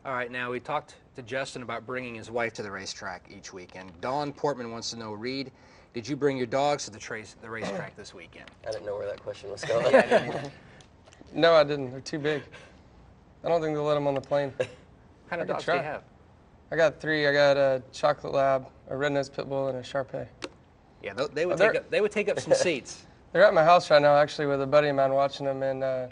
All right, now we talked to Justin about bringing his wife to the racetrack each weekend. Dawn Portman wants to know, Reed, did you bring your dogs to the racetrack this weekend? I didn't know where that question was going. Yeah, I didn't either. No, I didn't. They're too big. I don't think they'll let them on the plane. What kind of dogs do you have? I got 3. I got a chocolate lab, a red-nosed pit bull, and a Shar-Pei. Yeah, they would take up some seats. They're at my house right now, actually, with a buddy of mine watching them, and I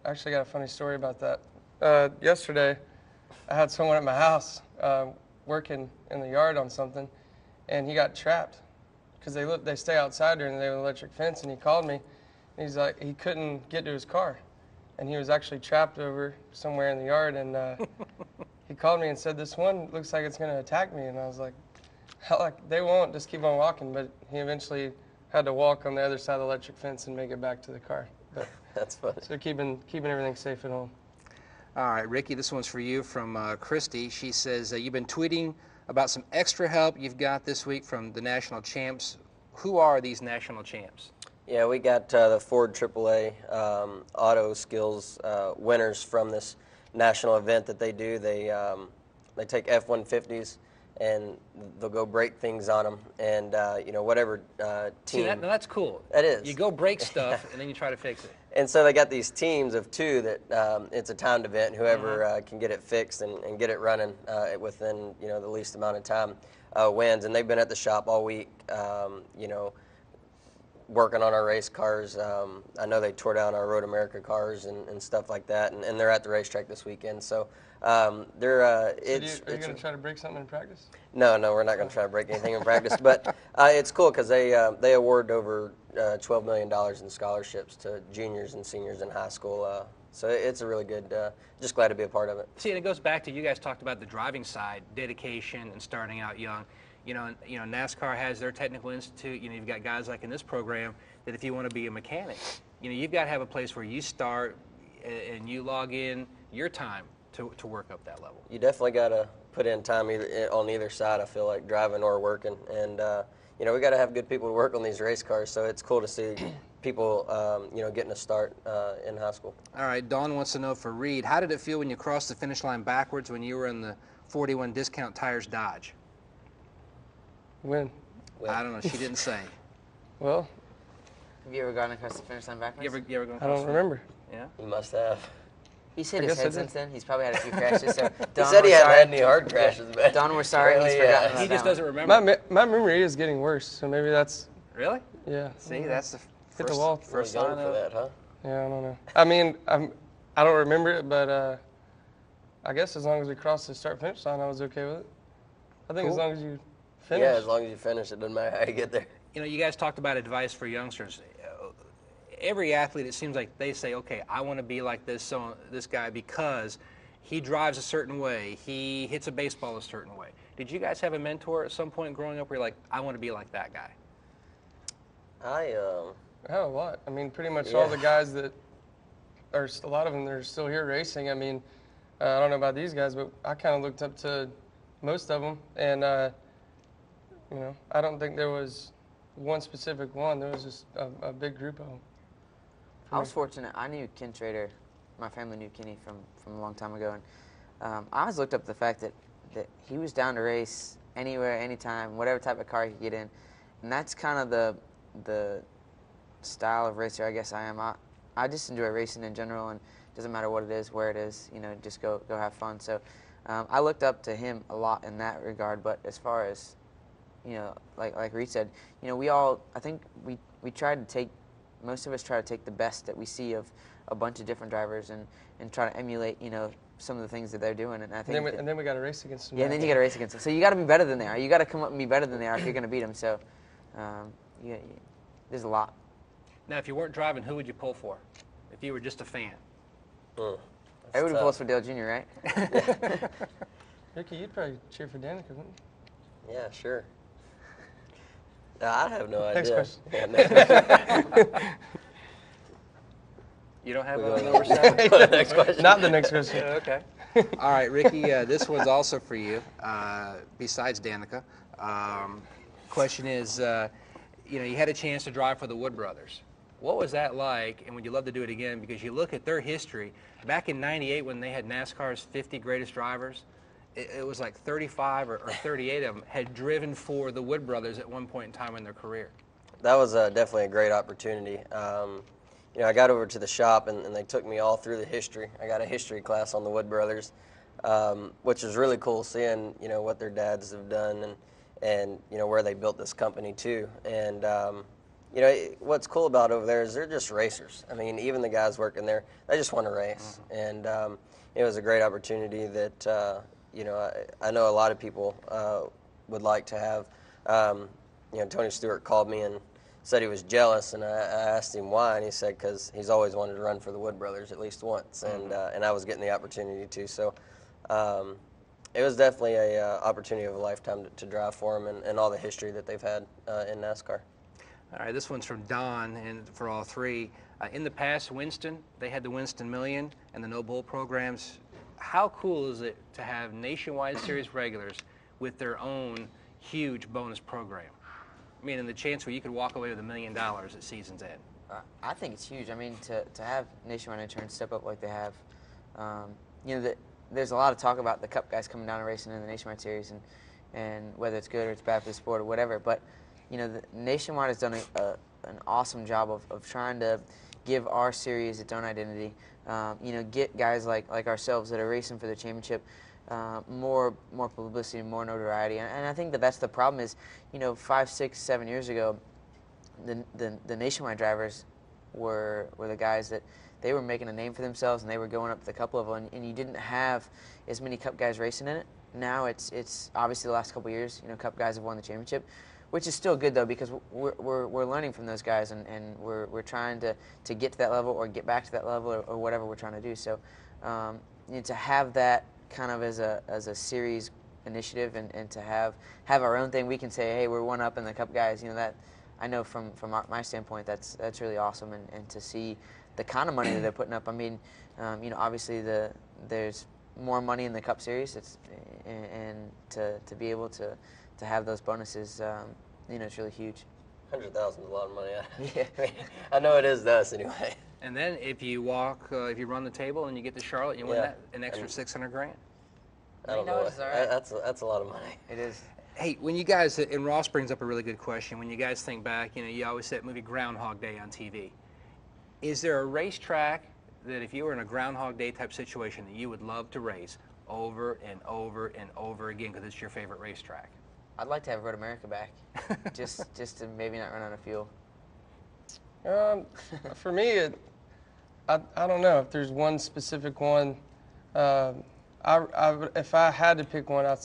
actually got a funny story about that. Yesterday, I had someone at my house working in the yard on something, and he got trapped because they stay outside during the day with an electric fence, and he called me, and he's like, he couldn't get to his car, and he was actually trapped over somewhere in the yard, and he called me and said, this one looks like it's going to attack me, and I was like, hell, they won't, just keep on walking, but he eventually had to walk on the other side of the electric fence and make it back to the car. But, That's funny. so keeping everything safe at home. All right, Ricky, this one's for you from Christy. She says, you've been tweeting about some extra help you've got this week from the national champs. Who are these national champs? Yeah, we got the Ford AAA Auto Skills winners from this national event that they do. They take F-150s and they'll go break things on them, and whatever team. See, now that's cool. That is. You go break stuff and then you try to fix it. And so they got these teams of 2 that it's a timed event. Whoever can get it fixed and get it running within the least amount of time wins. And they've been at the shop all week, working on our race cars. I know they tore down our Road America cars and stuff like that. And they're at the racetrack this weekend. So they're. Are you going to try to break something in practice? No, we're not going to try to break anything in practice. But it's cool because they award over $12 million in scholarships to juniors and seniors in high school. So it's a really good, just glad to be a part of it. See, and it goes back to, you guys talked about the driving side, dedication and starting out young. NASCAR has their technical institute. You've got guys like in this program that if you want to be a mechanic, you've got to have a place where you start and you log in your time to work up that level. You definitely got to put in time on either side, I feel like, driving or working. And, we got to have good people to work on these race cars, so it's cool to see people, getting a start in high school. All right, Dawn wants to know for Reed, how did it feel when you crossed the finish line backwards when you were in the 41 Discount Tires Dodge? When? I don't know. She didn't say. Well, have you ever gone across the finish line backwards? You ever gone across? I don't remember. Yeah. You must have. He's hit his head since then. He's probably had a few crashes. So he said he hadn't had any hard crashes, but Don, we're sorry. He's forgotten about He just doesn't remember. My memory is getting worse, so maybe that's. Really? Yeah. See, that's the hit the wall. First sign for that, huh? Yeah, I don't know. I mean, I don't remember it, but I guess as long as we crossed the start-finish line, I was okay with it. I think as long as you finish. Yeah, as long as you finish, it doesn't matter how you get there. You guys talked about advice for youngsters. Every athlete, it seems like they say, okay, I want to be like this guy because he drives a certain way, he hits a baseball a certain way. Did you guys have a mentor at some point growing up where you're like, I want to be like that guy? I have a lot. I mean, pretty much all the guys that are, a lot of them that are still here racing. I mean, I don't know about these guys, but I kind of looked up to most of them, and I don't think there was one specific one. There was just a big group of them. I was fortunate. I knew Ken Trader. My family knew Kenny from a long time ago, and I always looked up to the fact that he was down to race anywhere, anytime, whatever type of car he could get in, and that's kind of the style of racer I guess I am. I just enjoy racing in general, and it doesn't matter what it is, where it is, just go have fun. So I looked up to him a lot in that regard. But as far as like Reed said, I think we try to take. Most of us try to take the best that we see of a bunch of different drivers and try to emulate, some of the things that they're doing. And I think and then we got to race against them. Yeah, and then you got to race against them. So you got to be better than they are. You got to come up and be better than they are if you're going to beat them. So there's a lot. Now, if you weren't driving, who would you pull for? If you were just a fan? Everybody pulls for Dale Jr., right? Ricky, you'd probably cheer for Danica, wouldn't you? Yeah, sure. I have no idea. Next question. Yeah, next question. You don't have a number 7? Next question. Not the next question. Okay. All right, Ricky, this one's also for you, besides Danica. Question is, you had a chance to drive for the Wood Brothers. What was that like, and would you love to do it again? Because you look at their history. Back in '98, when they had NASCAR's 50 greatest drivers, it was like 35 or 38 of them had driven for the Wood Brothers at one point in time in their career. That was definitely a great opportunity. You know, I got over to the shop and they took me all through the history. I got a history class on the Wood Brothers, which was really cool, seeing, you know, what their dads have done and you know, where they built this company too. And you know, what's cool about over there is they're just racers. I mean, even the guys working there, they just want to race. And it was a great opportunity that, you know, I know a lot of people would like to have. You know, Tony Stewart called me and said he was jealous, and I asked him why, and he said because he's always wanted to run for the Wood Brothers at least once, and I was getting the opportunity to. So it was definitely a opportunity of a lifetime to drive for them and all the history that they've had in NASCAR. All right, this one's from Don, and for all three. In the past, Winston, they had the Winston Million and the No Bull programs. How cool is it to have Nationwide Series regulars with their own huge bonus program? I mean, and the chance where you could walk away with $1 million at season's end. I think it's huge. I mean, to have Nationwide Insurance step up like they have, you know, there's a lot of talk about the Cup guys coming down and racing in the Nationwide Series, and whether it's good or it's bad for the sport or whatever. But you know, the Nationwide has done an awesome job of trying to give our series its own identity. You know, get guys like ourselves that are racing for the championship more publicity, more notoriety, and I think that's the problem. Is, you know, 5, 6, 7 years ago, the Nationwide drivers were the guys that they were making a name for themselves, and they were going up to the Cup level, and you didn't have as many Cup guys racing in it. Now it's obviously the last couple of years, you know, Cup guys have won the championship, which is still good though, because we're learning from those guys, and we're trying to get to that level or get back to that level or whatever we're trying to do. So you know, to have that kind of as a series initiative, and to have our own thing, we can say, hey, we're one up in the Cup guys. You know, that I know from my standpoint, that's really awesome, and to see the kind of money that they're putting up. I mean, you know, obviously there's more money in the Cup Series. And to be able to have those bonuses, you know, it's really huge. 100,000 is a lot of money. Yeah. I know it is to us anyway. And then if you if you run the table and you get to Charlotte, you win Yeah. an extra $600,000. I don't know. it's all right. That's a lot of money. It is. Hey, when you guys, and Ross brings up a really good question, when you guys think back, you know, you always see that movie Groundhog Day on TV. Is there a racetrack that if you were in a Groundhog Day type situation that you would love to race over and over and over again because it's your favorite racetrack? I'd like to have Road America back, just to maybe not run out of fuel. For me, I don't know if there's one specific one. If I had to pick one, I'd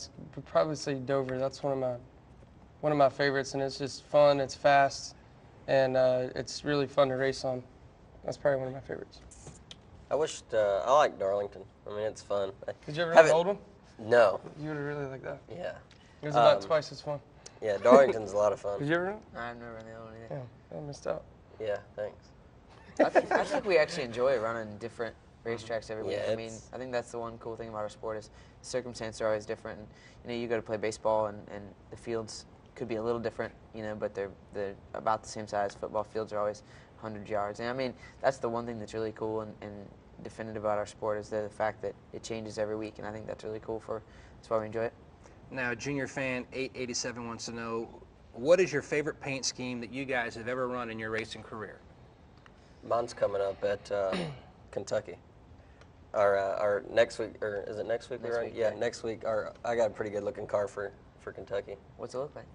probably say Dover. That's one of my favorites, and it's just fun. It's fast, and it's really fun to race on. That's probably one of my favorites. I like Darlington. I mean, it's fun. Did you ever have an old one? No. You would have really liked that. Yeah. It was about twice as fun. Yeah, Darlington's a lot of Did fun. you ever run? I've never run the other one either. Yeah, I missed out. Yeah, thanks. I think we actually enjoy running different racetracks every week. Yeah, I mean, I think that's the one cool thing about our sport is circumstances are always different. And, you know, you go to play baseball, and the fields could be a little different, you know, but they're about the same size. Football fields are always 100 yards. And I mean, that's the one thing that's really cool and definitive about our sport is the fact that it changes every week, and I think that's really cool. That's why we enjoy it. Now, Junior Fan 887 wants to know, what is your favorite paint scheme that you guys have ever run in your racing career? Mine's coming up at Kentucky. Our next week, or is it next week? Next week, Yeah, yeah. next week. I got a pretty good looking car for Kentucky. What's it look like?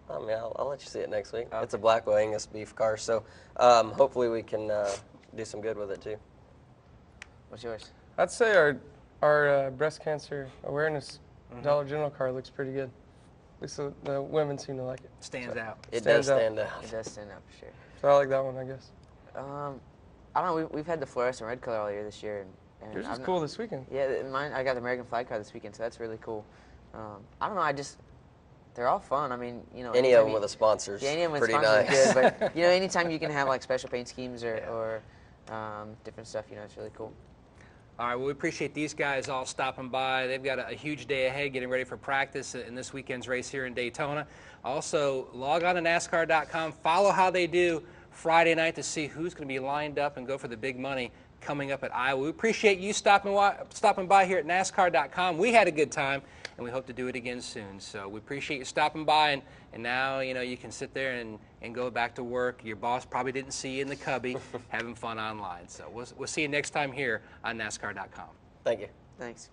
I mean, I'll let you see it next week. Okay. It's a Blackwell Angus beef car, so hopefully we can do some good with it too. What's yours? I'd say our breast cancer awareness Dollar General car looks pretty good. At least the women seem to like it. Stands out. It Stands does out. stand out. It does stand out for sure. So I like that one, I guess. I don't know. We've had the fluorescent red color all year this year, and Yours is I've cool this weekend. Yeah, mine. I got the American flag car this weekend, so that's really cool. I don't know. They're all fun. I mean, you know, Any of them with a sponsor's yeah, any of them with pretty sponsors nice. is good, but you know, anytime you can have like special paint schemes or different stuff, you know, it's really cool. All right, well, we appreciate these guys all stopping by. They've got a huge day ahead getting ready for practice in this weekend's race here in Daytona. Also, log on to NASCAR.com, follow how they do Friday night to see who's going to be lined up and go for the big money coming up at Iowa. We appreciate you stopping by here at NASCAR.com. We had a good time, and we hope to do it again soon. So we appreciate you stopping by, and now you can sit there and go back to work. Your boss probably didn't see you in the cubby having fun online. So we'll see you next time here on NASCAR.com. Thank you. Thanks.